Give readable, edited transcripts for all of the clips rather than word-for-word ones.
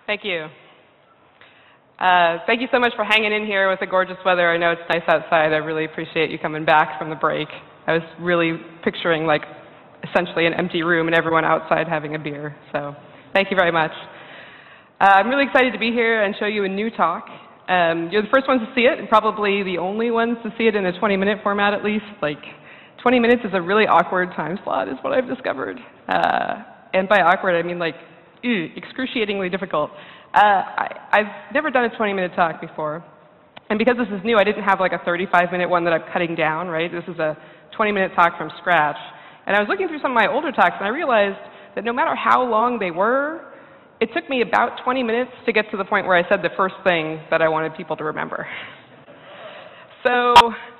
Thank you. Thank you so much for hanging in here with the gorgeous weather. I know it's nice outside. I really appreciate you coming back from the break. I was really picturing like essentially an empty room and everyone outside having a beer. So thank you very much. I'm really excited to be here and show you a new talk. You're the first ones to see it and probably the only ones to see it in a 20-minute format at least. Like 20 minutes is a really awkward time slot is what I've discovered. And by awkward, I mean like excruciatingly difficult. I've never done a 20-minute talk before. And because this is new, I didn't have like a 35-minute one that I'm cutting down, right? This is a 20-minute talk from scratch. And I was looking through some of my older talks, and I realized that no matter how long they were, it took me about 20 minutes to get to the point where I said the first thing that I wanted people to remember. So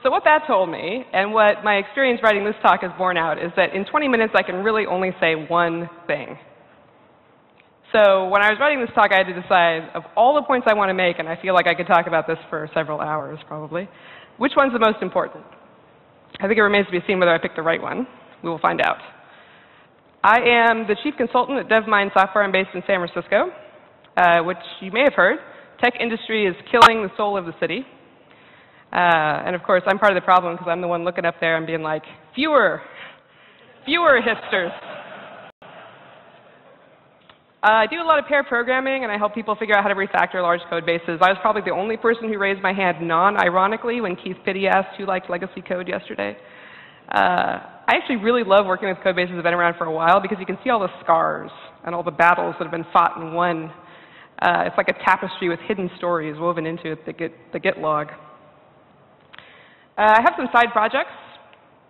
what that told me, and what my experience writing this talk has borne out, is that in 20 minutes I can really only say one thing. So when I was writing this talk, I had to decide, of all the points I want to make, and I feel like I could talk about this for several hours probably, which one's the most important? I think it remains to be seen whether I picked the right one. We will find out. I am the chief consultant at DevMind Software. I'm based in San Francisco, which you may have heard. Tech industry is killing the soul of the city. And of course, I'm part of the problem because I'm the one looking up there and being like, fewer hipsters. I do a lot of pair programming, and I help people figure out how to refactor large code bases. I was probably the only person who raised my hand non-ironically when Keith Pitty asked who liked legacy code yesterday. I actually really love working with code bases that have been around for a while because you can see all the scars and all the battles that have been fought and won. It's like a tapestry with hidden stories woven into it, the Git log. I have some side projects.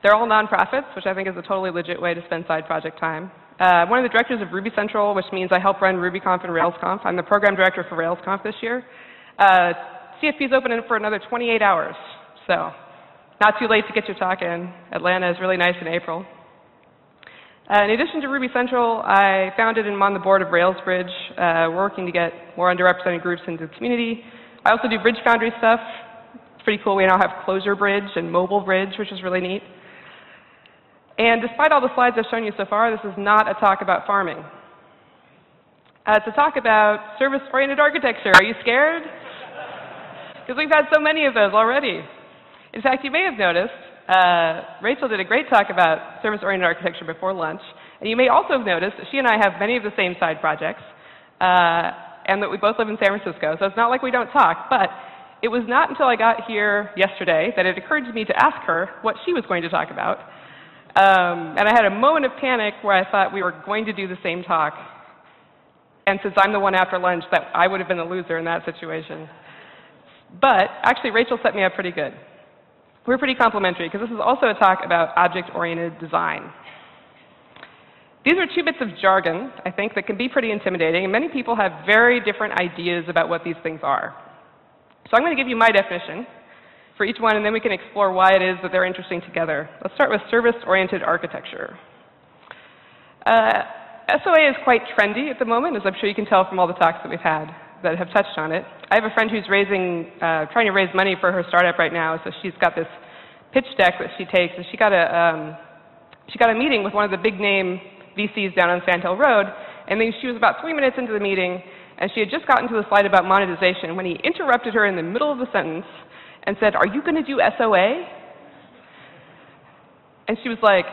They're all nonprofits, which I think is a totally legit way to spend side project time. One of the directors of Ruby Central, which means I help run RubyConf and RailsConf. I'm the program director for RailsConf this year. CFP is open for another 28 hours, so not too late to get your talk in. Atlanta is really nice in April. In addition to Ruby Central, I founded and I'm on the board of RailsBridge. We're working to get more underrepresented groups into the community. I also do Bridge Foundry stuff. It's pretty cool. We now have Closure Bridge and Mobile Bridge, which is really neat. And despite all the slides I've shown you so far, this is not a talk about farming. It's a talk about service-oriented architecture. Are you scared? Because we've had so many of those already. In fact, you may have noticed, Rachel did a great talk about service-oriented architecture before lunch. And you may also have noticed that she and I have many of the same side projects, and that we both live in San Francisco. So it's not like we don't talk. But it was not until I got here yesterday that it occurred to me to ask her what she was going to talk about. And I had a moment of panic where I thought we were going to do the same talk. And since I'm the one after lunch, that I would have been the loser in that situation. But actually, Rachel set me up pretty good. We're pretty complementary, because this is also a talk about object-oriented design. These are two bits of jargon, I think, that can be pretty intimidating. And many people have very different ideas about what these things are. So I'm going to give you my definition for each one, and then we can explore why it is that they're interesting together. Let's start with service-oriented architecture. SOA is quite trendy at the moment, as I'm sure you can tell from all the talks that we've had that have touched on it. I have a friend who's trying to raise money for her startup right now, so she's got this pitch deck that she takes, and she got a meeting with one of the big-name VCs down on Sand Hill Road, and then she was about 3 minutes into the meeting, and she had just gotten to the slide about monetization when he interrupted her in the middle of the sentence and said, "Are you going to do SOA?" And she was like,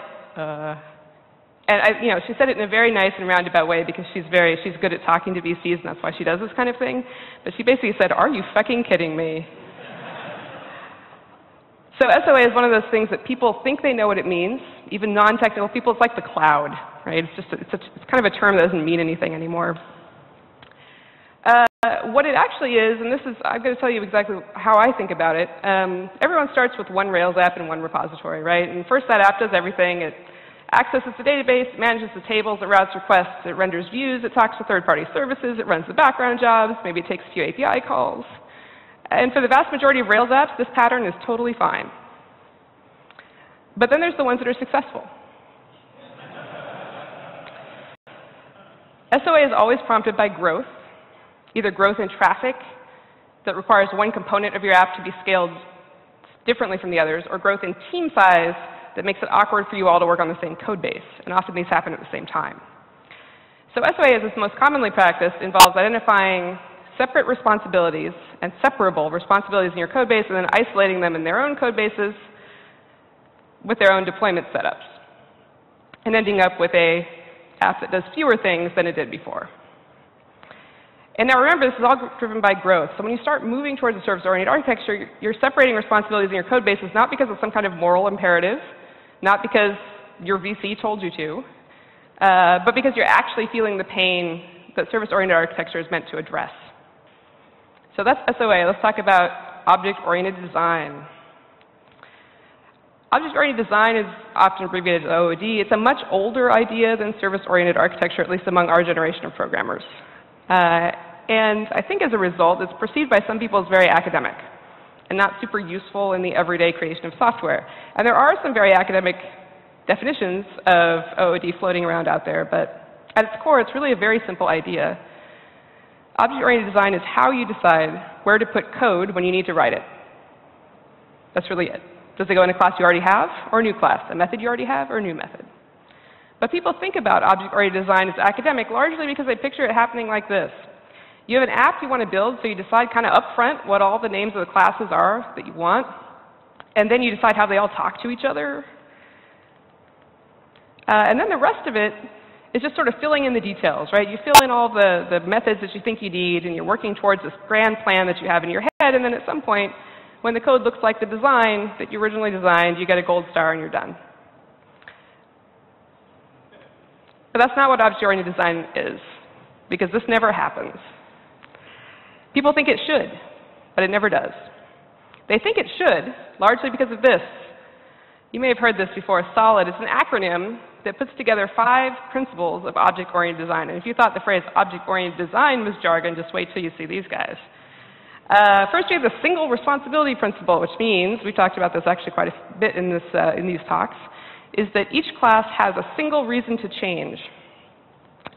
And she said it in a very nice and roundabout way because she's good at talking to VCs, and that's why she does this kind of thing. But she basically said, "Are you fucking kidding me?" So SOA is one of those things that people think they know what it means. Even non-technical people, it's like the cloud, right? It's kind of a term that doesn't mean anything anymore. What it actually is, and I'm going to tell you exactly how I think about it. Everyone starts with one Rails app and one repository, right? And first that app does everything. It accesses the database, manages the tables, it routes requests, it renders views, it talks to third-party services, it runs the background jobs, maybe it takes a few API calls. And for the vast majority of Rails apps, this pattern is totally fine. But then there's the ones that are successful. SOA is always prompted by growth, either growth in traffic that requires one component of your app to be scaled differently from the others, or growth in team size that makes it awkward for you all to work on the same code base. And often these happen at the same time. So SOA, as is most commonly practiced, involves identifying separate responsibilities and separable responsibilities in your code base and then isolating them in their own code bases with their own deployment setups, and ending up with an app that does fewer things than it did before. And now remember, this is all driven by growth. So when you start moving towards a service-oriented architecture, you're separating responsibilities in your code bases not because of some kind of moral imperative, not because your VC told you to, but because you're actually feeling the pain that service-oriented architecture is meant to address. So that's SOA. Let's talk about object-oriented design. Object-oriented design is often abbreviated as OOD. It's a much older idea than service-oriented architecture, at least among our generation of programmers. And I think as a result, it's perceived by some people as very academic and not super useful in the everyday creation of software. And there are some very academic definitions of OOD floating around out there, but at its core, it's really a very simple idea. Object-oriented design is how you decide where to put code when you need to write it. That's really it. Does it go in a class you already have, or a new class? A method you already have, or a new method? But people think about object-oriented design as academic largely because they picture it happening like this. You have an app you want to build, so you decide kind of upfront what all the names of the classes are that you want, and then you decide how they all talk to each other. And then the rest of it is just sort of filling in the details, right? You fill in all the methods that you think you need, and you're working towards this grand plan that you have in your head, and then at some point, when the code looks like the design that you originally designed, you get a gold star and you're done. But that's not what object-oriented design is, because this never happens. People think it should, but it never does. They think it should, largely because of this. You may have heard this before, SOLID. It's an acronym that puts together 5 principles of object-oriented design. And if you thought the phrase object-oriented design was jargon, just wait till you see these guys. First, we have the single responsibility principle, which means, we talked about this actually quite a bit in these talks, is that each class has a single reason to change.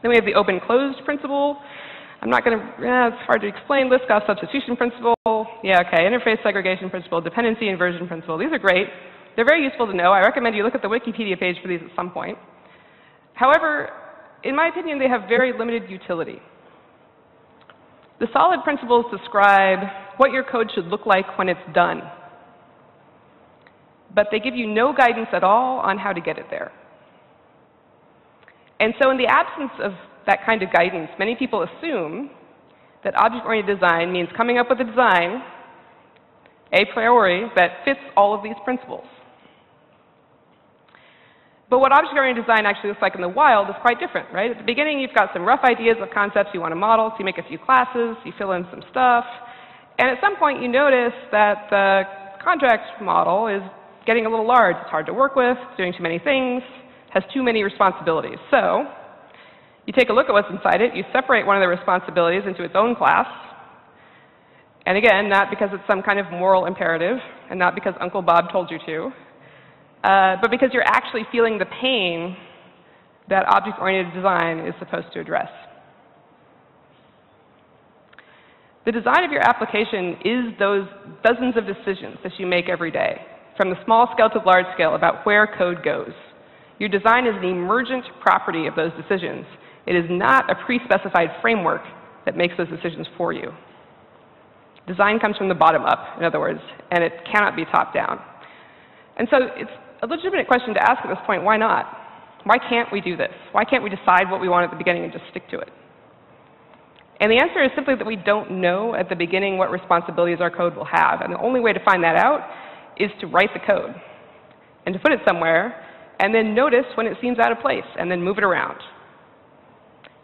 Then we have the open-closed principle. I'm not going to, it's hard to explain. List-cost substitution principle. Yeah, okay. Interface segregation principle, dependency inversion principle. These are great. They're very useful to know. I recommend you look at the Wikipedia page for these at some point. However, in my opinion, they have very limited utility. The SOLID principles describe what your code should look like when it's done, but they give you no guidance at all on how to get it there. And so in the absence of that kind of guidance, many people assume that object-oriented design means coming up with a design, a priori, that fits all of these principles. But what object-oriented design actually looks like in the wild is quite different, right? At the beginning, you've got some rough ideas of concepts you want to model, so you make a few classes, you fill in some stuff, and at some point you notice that the contract model is getting a little large. It's hard to work with, it's doing too many things, has too many responsibilities. So you take a look at what's inside it, you separate one of the responsibilities into its own class, and again, not because it's some kind of moral imperative, and not because Uncle Bob told you to, but because you're actually feeling the pain that object-oriented design is supposed to address. The design of your application is those dozens of decisions that you make every day, from the small scale to the large scale, about where code goes. Your design is an emergent property of those decisions. It is not a pre-specified framework that makes those decisions for you. Design comes from the bottom up, in other words, and it cannot be top down. And so it's a legitimate question to ask at this point, why not? Why can't we do this? Why can't we decide what we want at the beginning and just stick to it? And the answer is simply that we don't know at the beginning what responsibilities our code will have. And the only way to find that out is to write the code and to put it somewhere and then notice when it seems out of place and then move it around.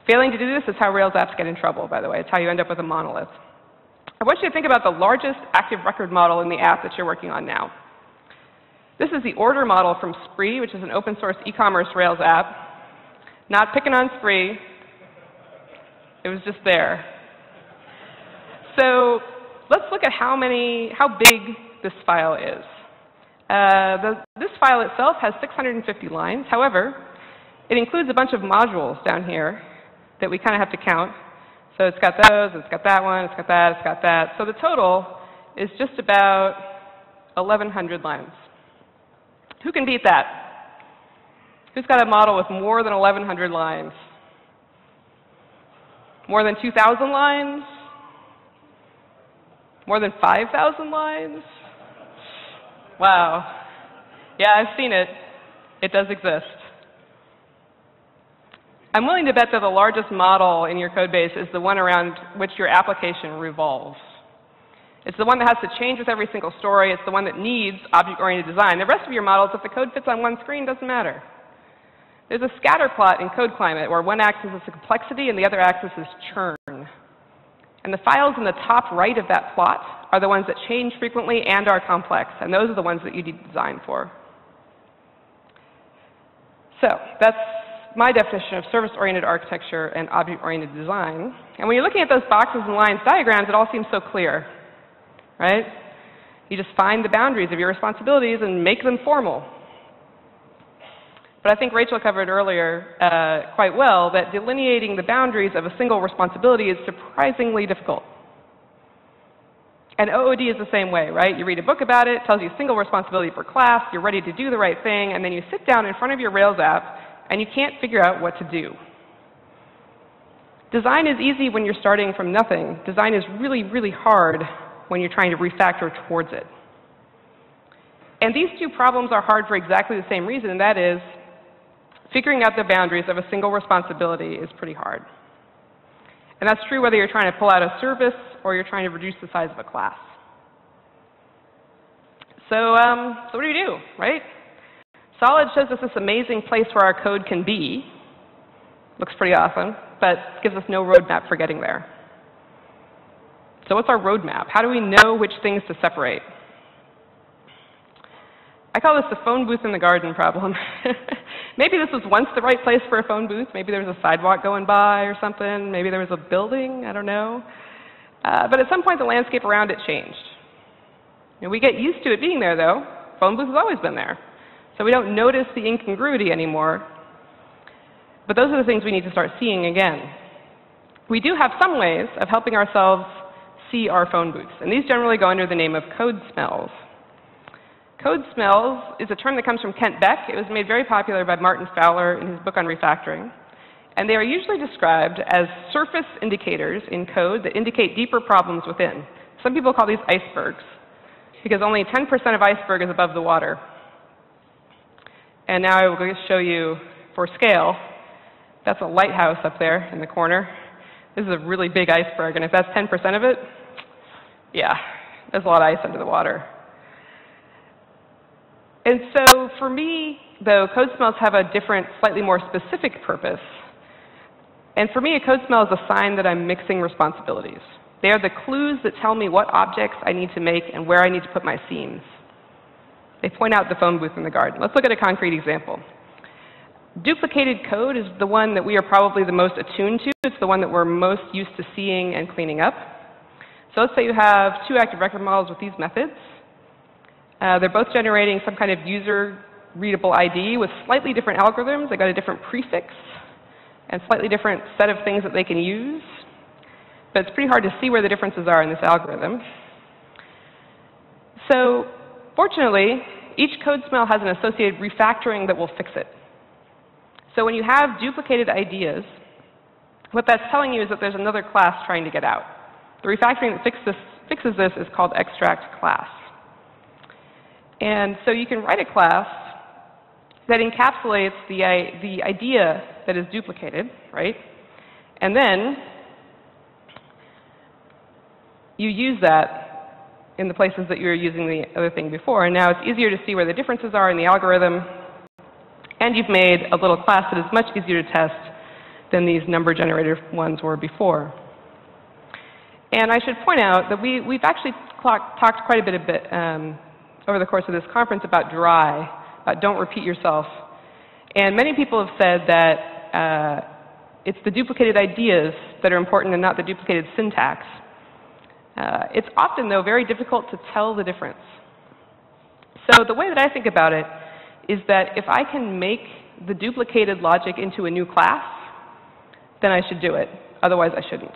Failing to do this is how Rails apps get in trouble, by the way. It's how you end up with a monolith. I want you to think about the largest active record model in the app that you're working on now. This is the order model from Spree, which is an open source e-commerce Rails app. Not picking on Spree. It was just there. So let's look at how big this file is. This file itself has 650 lines. However, it includes a bunch of modules down here that we kind of have to count. So it's got those, it's got that one, it's got that, it's got that. So the total is just about 1,100 lines. Who can beat that? Who's got a model with more than 1,100 lines? More than 2,000 lines? More than 5,000 lines? Wow. Yeah, I've seen it. It does exist. I'm willing to bet that the largest model in your code base is the one around which your application revolves. It's the one that has to change with every single story. It's the one that needs object-oriented design. The rest of your models, if the code fits on one screen, doesn't matter. There's a scatter plot in code climate where one axis is the complexity and the other axis is churn. And the files in the top right of that plot are the ones that change frequently and are complex. And those are the ones that you need design for. So that's my definition of service-oriented architecture and object-oriented design. And when you're looking at those boxes and lines diagrams, it all seems so clear, right? You just find the boundaries of your responsibilities and make them formal. But I think Rachel covered earlier quite well that delineating the boundaries of a single responsibility is surprisingly difficult. And OOD is the same way, right? You read a book about it, it tells you single responsibility per class, you're ready to do the right thing, and then you sit down in front of your Rails app and you can't figure out what to do. Design is easy when you're starting from nothing. Design is really, really hard when you're trying to refactor towards it. And these two problems are hard for exactly the same reason, and that is figuring out the boundaries of a single responsibility is pretty hard. And that's true whether you're trying to pull out a service or you're trying to reduce the size of a class. So what do we do, right? Solid shows us this amazing place where our code can be. Looks pretty awesome, but gives us no roadmap for getting there. So what's our roadmap? How do we know which things to separate? I call this the phone booth in the garden problem. Maybe this was once the right place for a phone booth. Maybe there was a sidewalk going by or something. Maybe there was a building. I don't know. But at some point, the landscape around it changed. And we get used to it being there, though. Phone booth has always been there. So we don't notice the incongruity anymore. But those are the things we need to start seeing again. We do have some ways of helping ourselves see our phone booths. And these generally go under the name of code smells. Code smells is a term that comes from Kent Beck. It was made very popular by Martin Fowler in his book on refactoring. And they are usually described as surface indicators in code that indicate deeper problems within. Some people call these icebergs, because only 10% of iceberg is above the water. And now I will just show you, for scale, that's a lighthouse up there in the corner. This is a really big iceberg, and if that's 10% of it, yeah, there's a lot of ice under the water. And so for me, though, code smells have a different, slightly more specific purpose. And for me, a code smell is a sign that I'm mixing responsibilities. They are the clues that tell me what objects I need to make and where I need to put my seams. They point out the phone booth in the garden. Let's look at a concrete example. Duplicated code is the one that we are probably the most attuned to. It's the one that we're most used to seeing and cleaning up. So let's say you have two active record models with these methods. They're both generating some kind of user-readable ID with slightly different algorithms. They got a different prefix and slightly different set of things that they can use. But it's pretty hard to see where the differences are in this algorithm. So fortunately, each code smell has an associated refactoring that will fix it. So when you have duplicated ideas, what that's telling you is that there's another class trying to get out. The refactoring that fixes this is called extract class. And so you can write a class that encapsulates the idea that is duplicated, right? And then you use that in the places that you were using the other thing before. And now it's easier to see where the differences are in the algorithm. And you've made a little class that is much easier to test than these number generator ones were before. And I should point out that we've actually talked quite a bit over the course of this conference about dry, don't repeat yourself. And many people have said that it's the duplicated ideas that are important and not the duplicated syntax. It's often, though, very difficult to tell the difference. So the way that I think about it is that if I can make the duplicated logic into a new class, then I should do it. Otherwise, I shouldn't.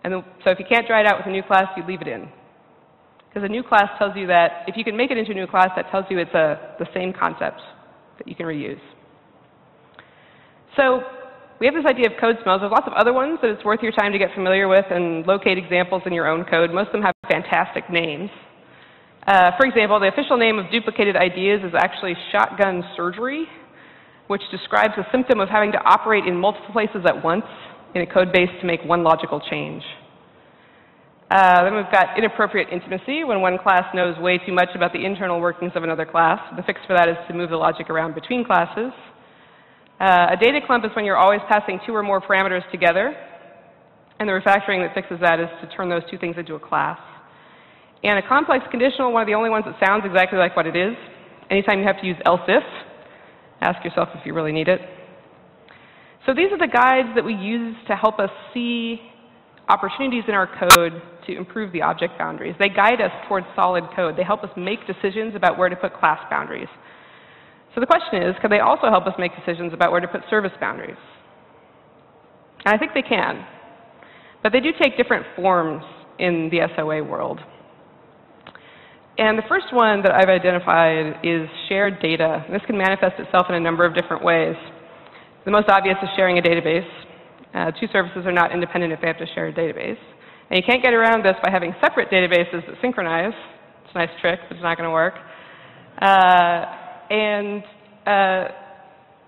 And so if you can't dry it out with a new class, you leave it in. Because a new class tells you that if you can make it into a new class, that tells you it's the same concept that you can reuse. So we have this idea of code smells. There's lots of other ones that it's worth your time to get familiar with and locate examples in your own code. Most of them have fantastic names. For example, the official name of duplicated ideas is actually shotgun surgery, which describes a symptom of having to operate in multiple places at once in a code base to make one logical change. Then we've got inappropriate intimacy, when one class knows way too much about the internal workings of another class. The fix for that is to move the logic around between classes. A data clump is when you're always passing 2 or more parameters together, and the refactoring that fixes that is to turn those 2 things into a class. And a complex conditional, one of the only ones that sounds exactly like what it is. Anytime you have to use else if, ask yourself if you really need it. So these are the guides that we use to help us see opportunities in our code to improve the object boundaries. They guide us towards solid code. They help us make decisions about where to put class boundaries. So the question is, can they also help us make decisions about where to put service boundaries? And I think they can. But they do take different forms in the SOA world. And the first one that I've identified is shared data. This can manifest itself in a number of different ways. The most obvious is sharing a database. 2 services are not independent if they have to share a database. And you can't get around this by having separate databases that synchronize. It's a nice trick, but it's not going to work.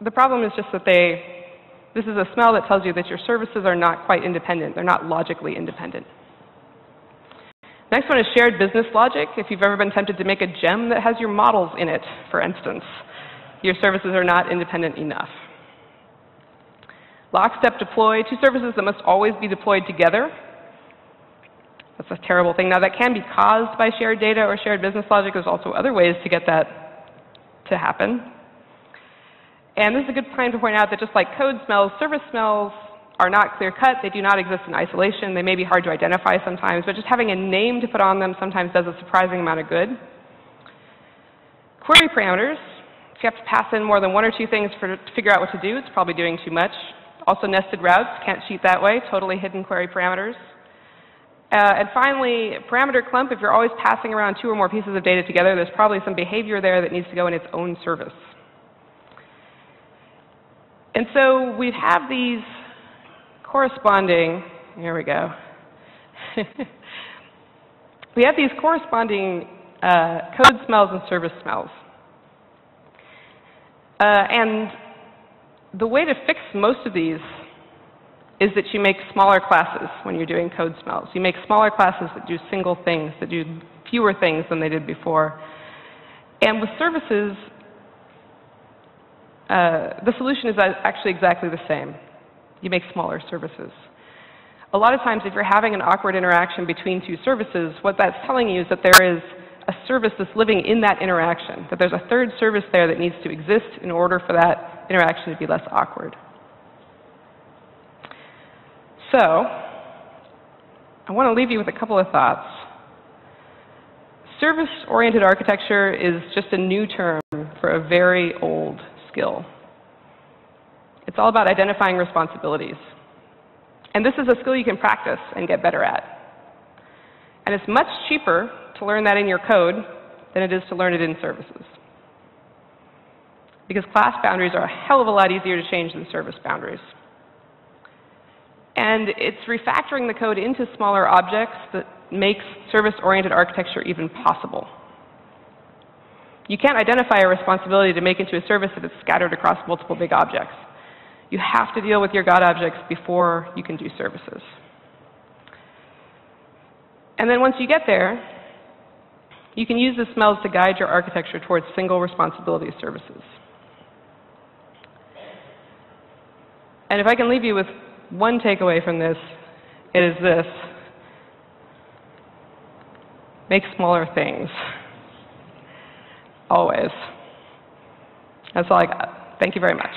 The problem is just that this is a smell that tells you that your services are not quite independent. They're not logically independent. Next one is shared business logic. If you've ever been tempted to make a gem that has your models in it, for instance, your services are not independent enough. Lockstep deploy, 2 services that must always be deployed together. That's a terrible thing. Now, that can be caused by shared data or shared business logic. There's also other ways to get that to happen. And this is a good time to point out that just like code smells, service smells are not clear-cut. They do not exist in isolation. They may be hard to identify sometimes, but just having a name to put on them sometimes does a surprising amount of good. Query parameters. If you have to pass in more than 1 or 2 things to figure out what to do, it's probably doing too much. Also nested routes, can't cheat that way, totally hidden query parameters. And finally, parameter clump, if you're always passing around 2 or more pieces of data together, there's probably some behavior there that needs to go in its own service. And so we have these corresponding, here we go. We have these corresponding code smells and service smells. And the way to fix most of these is that you make smaller classes when you're doing code smells. You make smaller classes that do single things, that do fewer things than they did before. And with services, the solution is actually exactly the same. You make smaller services. A lot of times, if you're having an awkward interaction between 2 services, what that's telling you is that there is a service that's living in that interaction, that there's a 3rd service there that needs to exist in order for that interaction to be less awkward. So, I want to leave you with a couple of thoughts. Service-oriented architecture is just a new term for a very old skill. It's all about identifying responsibilities. And this is a skill you can practice and get better at. And it's much cheaper to learn that in your code than it is to learn it in services. Because class boundaries are a hell of a lot easier to change than service boundaries. And it's refactoring the code into smaller objects that makes service-oriented architecture even possible. You can't identify a responsibility to make into a service if it's scattered across multiple big objects. You have to deal with your God objects before you can do services. And then once you get there, you can use the smells to guide your architecture towards single responsibility services. And if I can leave you with one takeaway from this, it is this: make smaller things. Always. That's all I got. Thank you very much.